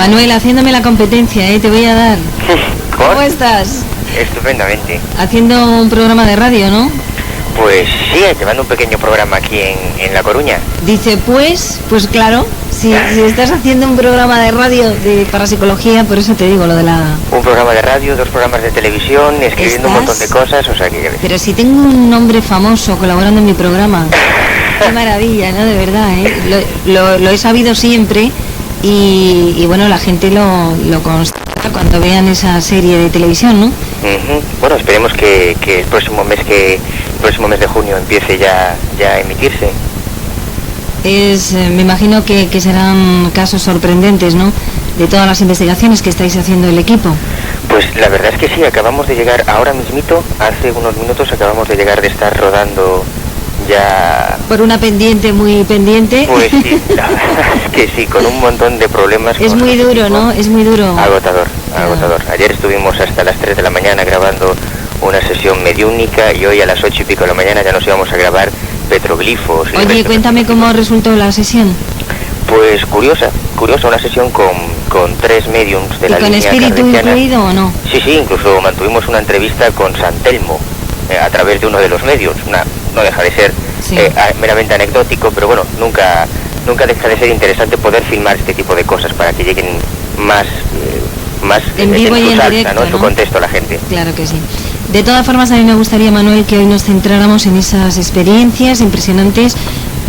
Manuel, haciéndome la competencia, te voy a dar. ¿Cómo estás? Estupendamente. Haciendo un programa de radio, ¿no? Pues sí, llevando un pequeño programa aquí en La Coruña. Dice, pues claro, si estás haciendo un programa de radio de parapsicología, por eso te digo lo de la... Un programa de radio, 2 programas de televisión, escribiendo un montón de cosas, o sea que ya ves. Pero si tengo un nombre famoso colaborando en mi programa. Qué maravilla, ¿no? De verdad, lo he sabido siempre y bueno, la gente lo constata cuando vean esa serie de televisión, ¿no? Uh-huh. Bueno, esperemos que el próximo mes de junio empiece ya a emitirse. Me imagino que serán casos sorprendentes, ¿no? De todas las investigaciones que estáis haciendo el equipo. Pues la verdad es que sí, acabamos de llegar ahora mismito, hace unos minutos acabamos de llegar de estar rodando ya... Por una pendiente muy pendiente. Pues sí, la verdad es que sí, con un montón de problemas. Es muy duro, ¿no? Es muy duro. Agotador. Ayer estuvimos hasta las 3 de la mañana grabando una sesión mediúnica y hoy a las 8 y pico de la mañana ya nos íbamos a grabar petroglifos. Oye, cuéntame cómo resultó la sesión. Pues curiosa, una sesión con 3 mediums de la línea carretiana. ¿Con espíritu incluido o no? Sí, incluso mantuvimos una entrevista con San Telmo a través de uno de los medios. No deja de ser meramente anecdótico, pero bueno, nunca deja de ser interesante poder filmar este tipo de cosas para que lleguen más en vivo y en salsa, directo, ¿no? En su contexto a la gente. Claro que sí. De todas formas, a mí me gustaría, Manuel, que hoy nos centráramos en esas experiencias impresionantes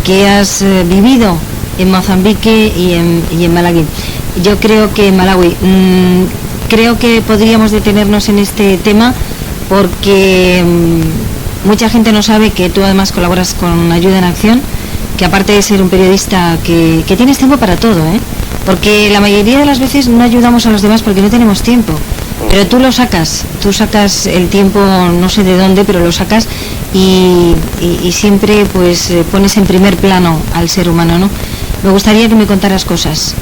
que has vivido en Mozambique y en Malawi. Yo creo que en Malawi, creo que podríamos detenernos en este tema porque mucha gente no sabe que tú además colaboras con Ayuda en Acción, que aparte de ser un periodista que tienes tiempo para todo, porque la mayoría de las veces no ayudamos a los demás porque no tenemos tiempo, pero tú sacas el tiempo, no sé de dónde, pero lo sacas y siempre pues pones en primer plano al ser humano, ¿no? Me gustaría que me contaras cosas.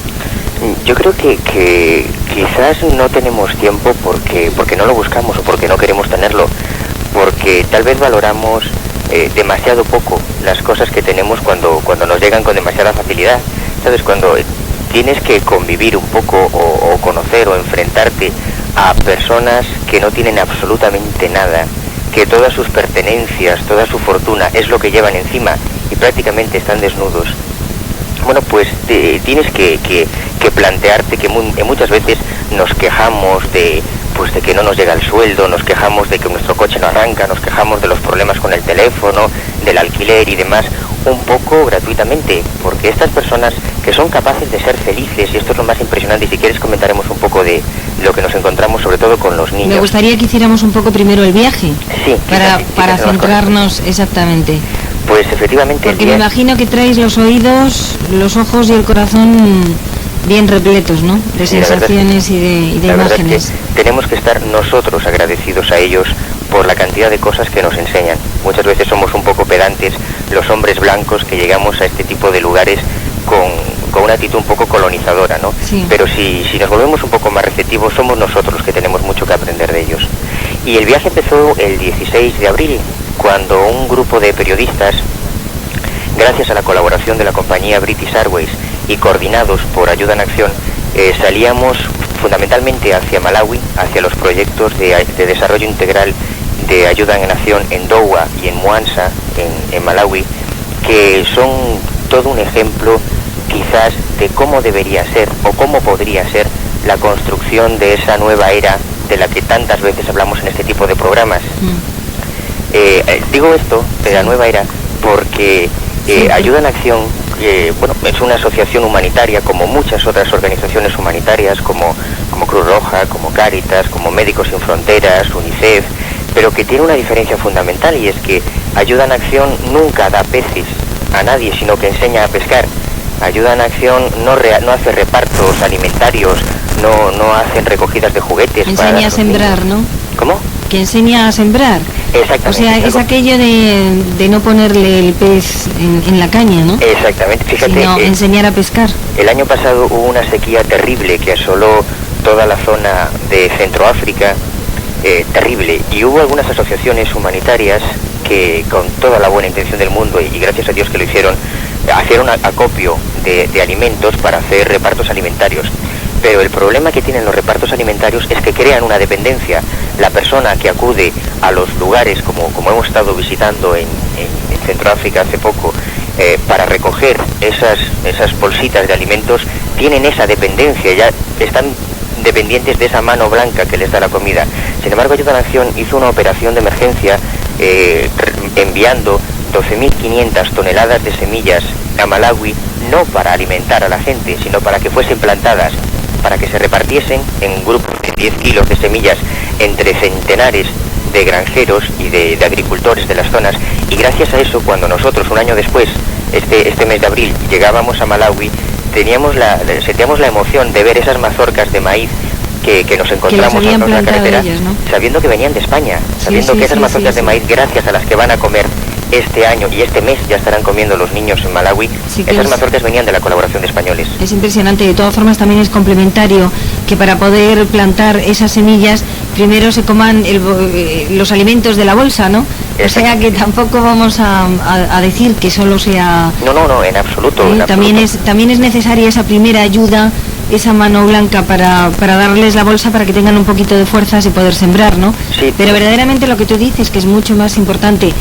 Yo creo que quizás no tenemos tiempo porque no lo buscamos o porque no queremos tenerlo, porque tal vez valoramos demasiado poco las cosas que tenemos cuando nos llegan con demasiada facilidad. ¿Sabes? Cuando tienes que convivir un poco o conocer o enfrentarte a personas que no tienen absolutamente nada, que todas sus pertenencias, toda su fortuna es lo que llevan encima y prácticamente están desnudos. Bueno, pues tienes que plantearte que muchas veces nos quejamos de que no nos llega el sueldo, nos quejamos de que nuestro coche no arranca, nos quejamos de los problemas con el teléfono, del alquiler y demás, un poco gratuitamente, porque estas personas que son capaces de ser felices, y esto es lo más impresionante, y si quieres comentaremos un poco de lo que nos encontramos sobre todo con los niños. Me gustaría que hiciéramos un poco primero el viaje, sí, para centrarnos exactamente. Pues efectivamente... Porque me imagino que traéis los oídos, los ojos y el corazón bien repletos, ¿no? De sensaciones y de imágenes. Es que tenemos que estar nosotros agradecidos a ellos por la cantidad de cosas que nos enseñan. Muchas veces somos un poco pedantes los hombres blancos que llegamos a este tipo de lugares con una actitud un poco colonizadora, ¿no? Sí. Pero si nos volvemos un poco más receptivos, somos nosotros los que tenemos mucho que aprender de ellos. Y el viaje empezó el 16 de abril, cuando un grupo de periodistas, gracias a la colaboración de la compañía British Airways y coordinados por Ayuda en Acción, salíamos fundamentalmente hacia Malawi, hacia los proyectos de desarrollo integral de Ayuda en Acción en Dowa y en Mwanza, en Malawi, que son todo un ejemplo quizás de cómo debería ser o cómo podría ser la construcción de esa nueva era de la que tantas veces hablamos en este tipo de programas. Digo esto de la nueva era porque Ayuda en Acción es una asociación humanitaria como muchas otras organizaciones humanitarias como Cruz Roja, como Cáritas, como Médicos Sin Fronteras, UNICEF, pero que tiene una diferencia fundamental, y es que Ayuda en Acción nunca da peces a nadie, sino que enseña a pescar. Ayuda en Acción no hace repartos alimentarios, no hacen recogidas de juguetes. Enseña a sembrar, ¿no? ¿Cómo? Que enseña a sembrar. Exactamente. O sea, es aquello de no ponerle el pez en la caña, ¿no? Exactamente. Fíjate, sino enseñar a pescar. El año pasado hubo una sequía terrible que asoló toda la zona de Centroáfrica, terrible, y hubo algunas asociaciones humanitarias que con toda la buena intención del mundo, y gracias a Dios que lo hicieron acopio de alimentos para hacer repartos alimentarios. pero el problema que tienen los repartos alimentarios es que crean una dependencia. La persona que acude a los lugares, como hemos estado visitando en Centroáfrica hace poco, para recoger esas bolsitas de alimentos, tienen esa dependencia, ya están dependientes de esa mano blanca que les da la comida. Sin embargo, Ayuda a la Nación hizo una operación de emergencia enviando 12.500 toneladas de semillas a Malawi, no para alimentar a la gente, sino para que fuesen plantadas, para que se repartiesen en grupos de 10 kilos de semillas entre centenares de granjeros y de agricultores de las zonas. Y gracias a eso, cuando nosotros un año después, este mes de abril, llegábamos a Malawi, sentíamos la emoción de ver esas mazorcas de maíz que nos encontramos en la carretera, ellas, ¿no? Sabiendo que venían de España, sabiendo que esas mazorcas de maíz, gracias a las que van a comer este año y este mes ya estarán comiendo los niños en Malawi, esas mazorcas venían de la colaboración de españoles. Es impresionante. De todas formas, también es complementario que para poder plantar esas semillas primero se coman los alimentos de la bolsa, ¿no? O sea que tampoco vamos a decir que solo sea... No, en absoluto. En también es necesaria esa primera ayuda, esa mano blanca para darles la bolsa para que tengan un poquito de fuerzas y poder sembrar, ¿no? Sí. Pero verdaderamente lo que tú dices, que es mucho más importante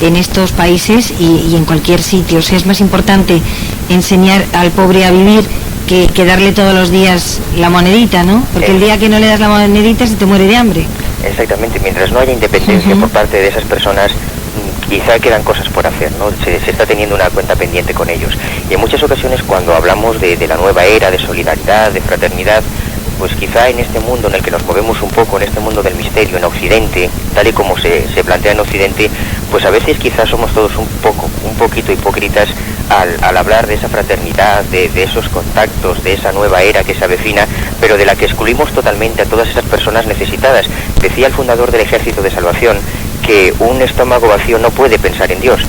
en estos países y en cualquier sitio, o sea, es más importante enseñar al pobre a vivir que darle todos los días la monedita, ¿no? Porque el día que no le das la monedita se te muere de hambre. Exactamente, mientras no haya independencia por parte de esas personas, quizá quedan cosas por hacer, ¿no? Se está teniendo una cuenta pendiente con ellos. Y en muchas ocasiones, cuando hablamos de la nueva era, de solidaridad, de fraternidad, pues quizá en este mundo en el que nos movemos un poco, en este mundo del misterio, en Occidente, tal y como se plantea en Occidente, pues a veces quizás somos todos un poquito hipócritas al hablar de esa fraternidad, de esos contactos, de esa nueva era que se avecina, pero de la que excluimos totalmente a todas esas personas necesitadas. Decía el fundador del Ejército de Salvación que un estómago vacío no puede pensar en Dios.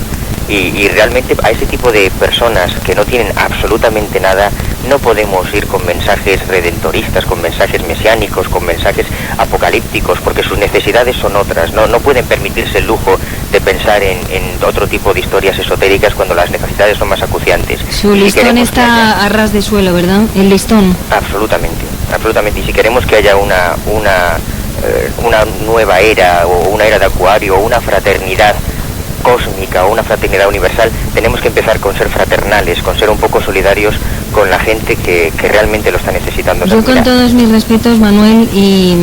Y realmente a ese tipo de personas que no tienen absolutamente nada, no podemos ir con mensajes redentoristas, con mensajes mesiánicos, con mensajes apocalípticos, porque sus necesidades son otras. No pueden permitirse el lujo de pensar en otro tipo de historias esotéricas cuando las necesidades son más acuciantes. Su listón está a ras de suelo, ¿verdad? El listón. Absolutamente. Y si queremos que haya una nueva era, o una era de Acuario, o una fraternidad cósmica o una fraternidad universal, tenemos que empezar con ser fraternales, con ser un poco solidarios con la gente que realmente lo está necesitando. Yo con todos mis respetos, Manuel, y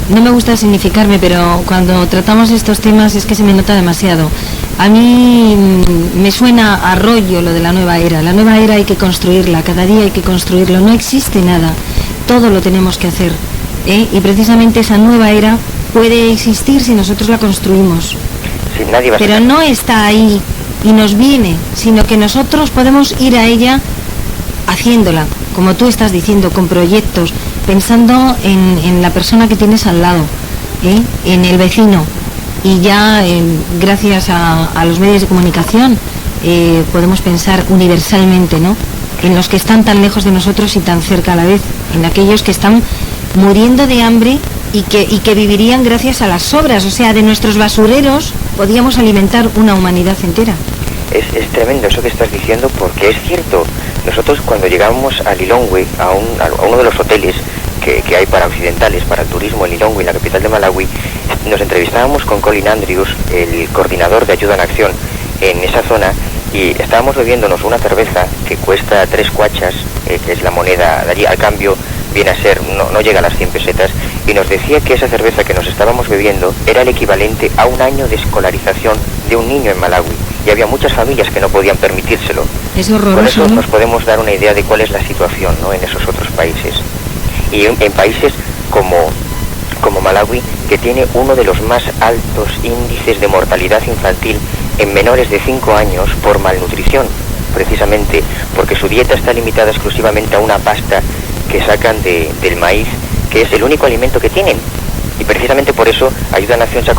no me gusta significarme, pero cuando tratamos estos temas es que se me nota demasiado. A mí me suena a rollo lo de la nueva era. La nueva era hay que construirla, cada día hay que construirlo, no existe nada, todo lo tenemos que hacer, ¿eh? Y precisamente esa nueva era puede existir si nosotros la construimos. Sí, nadie va a pero no está ahí y nos viene, sino que nosotros podemos ir a ella haciéndola, como tú estás diciendo, con proyectos, pensando en la persona que tienes al lado, en el vecino, y ya gracias a los medios de comunicación podemos pensar universalmente, ¿no? En los que están tan lejos de nosotros y tan cerca a la vez, en aquellos que están muriendo de hambre y que vivirían gracias a las sobras, o sea, de nuestros basureros podíamos alimentar una humanidad entera. Es tremendo eso que estás diciendo, porque es cierto. Nosotros cuando llegamos a Lilongwe, a uno de los hoteles que hay para occidentales, para el turismo en Lilongwe, en la capital de Malawi, nos entrevistábamos con Colin Andrews, el coordinador de Ayuda en Acción en esa zona, y estábamos bebiéndonos una cerveza que cuesta 3 kwachas, que es la moneda de allí, al cambio viene a ser, no llega a las 100 pesetas, y nos decía que esa cerveza que nos estábamos bebiendo era el equivalente a un año de escolarización de un niño en Malawi, y había muchas familias que no podían permitírselo. Es horroroso, con eso, ¿no? Nos podemos dar una idea de cuál es la situación, ¿no?, en esos otros países. Y en países como Malawi, que tiene uno de los más altos índices de mortalidad infantil en menores de 5 años por malnutrición, precisamente porque su dieta está limitada exclusivamente a una pasta que sacan del maíz, que es el único alimento que tienen. Y precisamente por eso Ayuda a la Nación se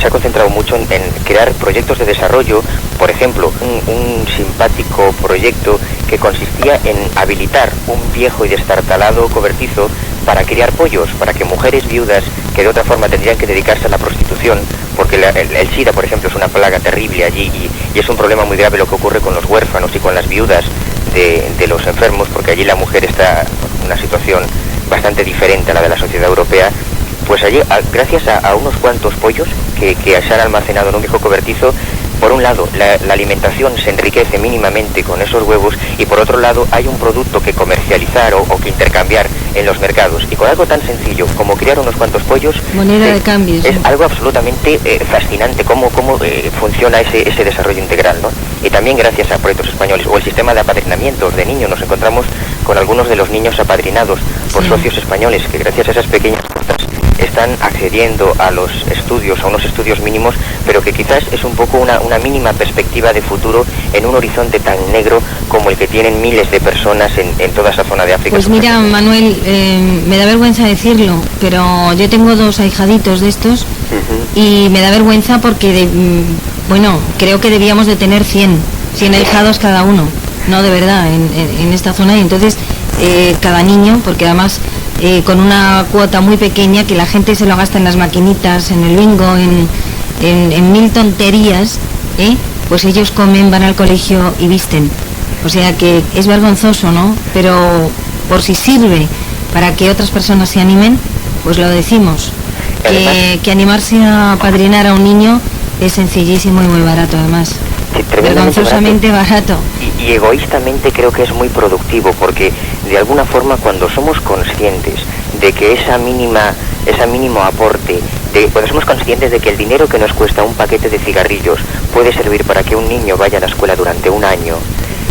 ha concentrado mucho en crear proyectos de desarrollo. Por ejemplo, un simpático proyecto que consistía en habilitar un viejo y destartalado cobertizo para criar pollos, para que mujeres viudas que de otra forma tendrían que dedicarse a la prostitución, porque el SIDA, por ejemplo, es una plaga terrible allí y es un problema muy grave lo que ocurre con los huérfanos y con las viudas de los enfermos, porque allí la mujer está en una situación bastante diferente a la de la sociedad europea, pues allí, gracias a unos cuantos pollos que se han almacenado en un viejo cobertizo, por un lado, la alimentación se enriquece mínimamente con esos huevos, y por otro lado, hay un producto que comercializar o que intercambiar en los mercados. Y con algo tan sencillo como criar unos cuantos pollos, moneda de cambio. Es algo absolutamente fascinante cómo funciona ese desarrollo integral, ¿no? Y también gracias a proyectos españoles o el sistema de apadrinamientos de niños, nos encontramos con algunos de los niños apadrinados por socios españoles que gracias a esas pequeñas cosas están accediendo a los estudios, a unos estudios mínimos, pero que quizás es un poco una mínima perspectiva de futuro en un horizonte tan negro como el que tienen miles de personas en toda esa zona de África. Pues mira, Manuel, me da vergüenza decirlo, pero yo tengo 2 ahijaditos de estos, y me da vergüenza porque, bueno, creo que debíamos de tener 100 ahijados cada uno, no, de verdad, en esta zona, y entonces cada niño, porque además con una cuota muy pequeña que la gente se lo gasta en las maquinitas, en el bingo, en mil tonterías, pues ellos comen, van al colegio y visten. O sea que es vergonzoso, ¿no? Pero por si sirve para que otras personas se animen, pues lo decimos. Que animarse a apadrinar a un niño es sencillísimo y muy barato, además. Sí, vergonzosamente barato. Y egoístamente creo que es muy productivo, porque de alguna forma cuando somos conscientes de que ese mínimo aporte, cuando somos conscientes de que el dinero que nos cuesta un paquete de cigarrillos puede servir para que un niño vaya a la escuela durante un año,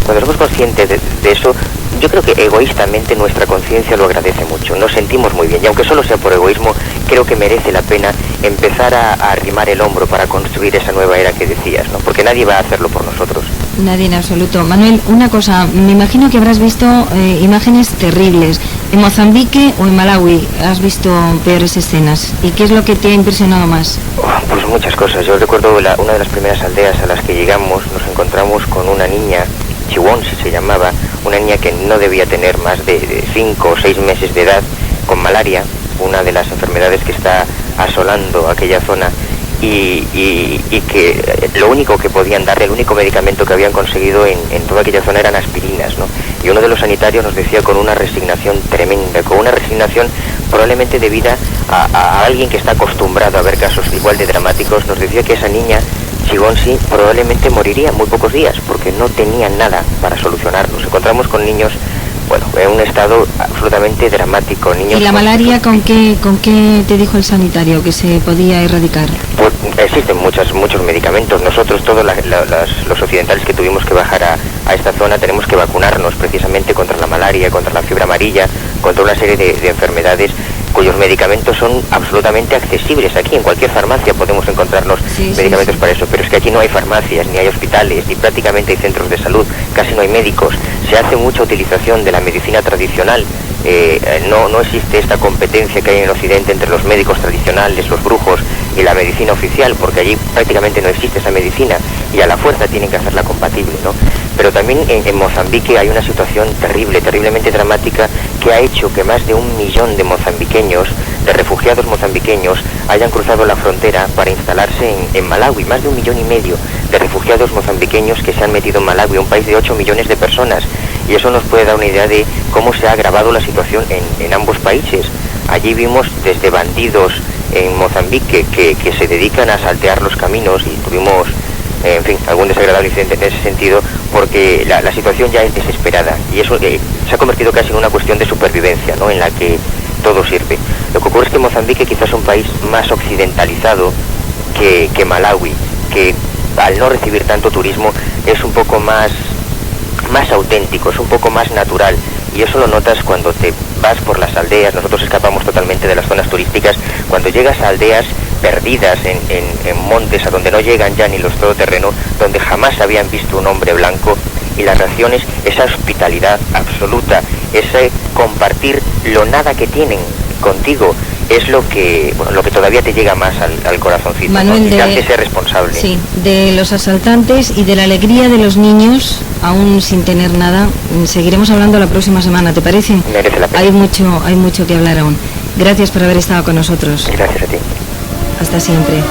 cuando somos conscientes de eso, yo creo que egoístamente nuestra conciencia lo agradece mucho, nos sentimos muy bien, y aunque solo sea por egoísmo, creo que merece la pena empezar a arrimar el hombro para construir esa nueva era que decías, ¿no? Porque nadie va a hacerlo por nosotros. Nadie en absoluto. Manuel, una cosa, me imagino que habrás visto imágenes terribles. ¿En Mozambique o en Malawi has visto peores escenas? ¿Y qué es lo que te ha impresionado más? Pues muchas cosas. Yo recuerdo una de las primeras aldeas a las que llegamos, nos encontramos con una niña, Chiwonsi se llamaba, una niña que no debía tener más de 5 o 6 meses de edad, con malaria, una de las enfermedades que está asolando aquella zona, y que lo único que podían darle, el único medicamento que habían conseguido en toda aquella zona eran aspirinas, ¿no? Y uno de los sanitarios nos decía con una resignación tremenda, con una resignación probablemente debida a alguien que está acostumbrado a ver casos igual de dramáticos, nos decía que esa niña, Chigonsi, probablemente moriría en muy pocos días porque no tenían nada para solucionar. Nos encontramos con niños, bueno, en un estado absolutamente dramático. Niños. ¿Y la malaria con qué te dijo el sanitario que se podía erradicar? Pues existen muchos medicamentos. Nosotros, todos los occidentales que tuvimos que bajar a esta zona, tenemos que vacunarnos precisamente contra la malaria, contra la fiebre amarilla, contra una serie de enfermedades cuyos medicamentos son absolutamente accesibles. Aquí en cualquier farmacia podemos encontrarnos medicamentos para eso, pero es que aquí no hay farmacias, ni hay hospitales, ni prácticamente hay centros de salud, casi no hay médicos. Se hace mucha utilización de la medicina tradicional. No existe esta competencia que hay en el occidente entre los médicos tradicionales, los brujos y la medicina oficial, porque allí prácticamente no existe esa medicina y a la fuerza tienen que hacerla compatible, ¿no? Pero también en Mozambique hay una situación terriblemente dramática que ha hecho que más de 1 millón de mozambiqueños, de refugiados mozambiqueños, hayan cruzado la frontera para instalarse en Malawi. Más de 1,5 millones de refugiados mozambiqueños que se han metido en Malawi, un país de 8 millones de personas. Y eso nos puede dar una idea de cómo se ha agravado la situación en ambos países. Allí vimos desde bandidos en Mozambique que se dedican a saltear los caminos, y tuvimos, en fin, algún desagradable incidente en ese sentido, porque la situación ya es desesperada, y eso se ha convertido casi en una cuestión de supervivencia, ¿no?, en la que todo sirve. Lo que ocurre es que Mozambique quizás es un país más occidentalizado que Malawi, que al no recibir tanto turismo es un poco más auténtico, es un poco más natural, y eso lo notas cuando te vas por las aldeas. Nosotros escapamos totalmente de las zonas turísticas. Cuando llegas a aldeas perdidas en montes a donde no llegan ya ni los todoterrenos, donde jamás habían visto un hombre blanco, y las reacciones, esa hospitalidad absoluta, ese compartir lo nada que tienen contigo, es lo que todavía te llega más al corazoncito, Manuel, ¿no? Y te hace ser responsable. Sí, de los asaltantes y de la alegría de los niños, aún sin tener nada, seguiremos hablando la próxima semana, ¿te parece? Merece la pena. Hay mucho que hablar aún. Gracias por haber estado con nosotros. Gracias a ti. Hasta siempre.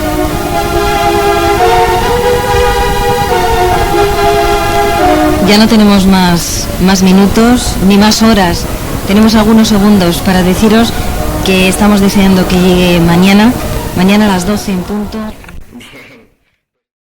Ya no tenemos más minutos ni más horas tenemos algunos segundos para deciros que estamos deseando que llegue mañana a las 12 en punto.